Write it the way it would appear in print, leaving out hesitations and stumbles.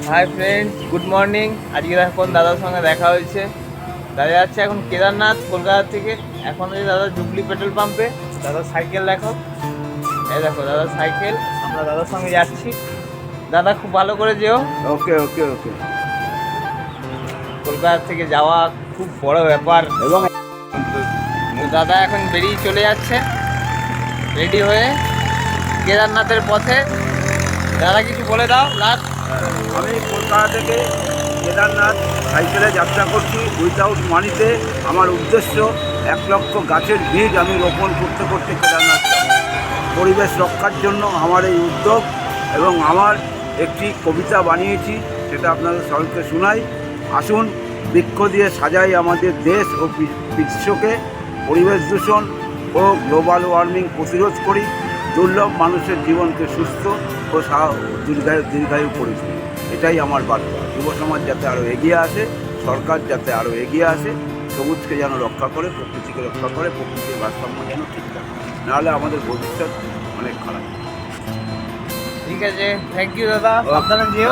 Hi friends, good morning. আজকে এখন দাদার সঙ্গে দেখা হয়েছে। দাদা যাচ্ছে এখন কেদারনাথ কলকাতা থেকে। এখন ওই দাদা জুবলি পেট্রোল পাম্পে। দাদার সাইকেল দেখো, এই দেখো দাদার সাইকেল। আমরা দাদার সঙ্গে যাচ্ছি। দাদা খুব ভালো করে যেও। ওকে ওকে ওকে। কলকাতা থেকে যাওয়া খুব বড় ব্যাপার। এবং তো দাদা এখন বেরিয়ে চলে যাচ্ছে রেডি হয়ে কেদারনাথের পথে। দাদা কিছু বলে দাও লাস্ট। আমি কলকাতা থেকে কেদারনাথ সাইকেলে যাত্রা করছি উইথাউট মানিতে। আমার উদ্দেশ্য 1 লক্ষ গাছের বীজ আমি রোপণ করতে করতে কেদারনাথ যাব। পরিবেশ রক্ষার জন্য আমার এই উদ্যোগ। এবং আমার একটি কবিতা বানিয়েছি, সেটা আপনাদের সকলকে শোনাই। আসুন বৃক্ষ দিয়ে সাজাই আমাদের দেশ ও বিশ্বকে, পরিবেশ দূষণ ও গ্লোবাল ওয়ার্মিং প্রতিরোধ করি, দুর্লভ মানুষের জীবনকে সুস্থ ও দীর্ঘায়ু করে তুলি। এটাই আমার বার্তা। যুব সমাজ যাতে আরও এগিয়ে আসে, সরকার যাতে আরও এগিয়ে আসে, সবুজকে যেন রক্ষা করে, প্রকৃতিকে রক্ষা করে, প্রকৃতির ভারসাম্য যেন ঠিক থাকে, নাহলে আমাদের ভবিষ্যৎ অনেক খারাপ। ঠিক আছে, থ্যাংক ইউ দাদা। আপনারা যেও।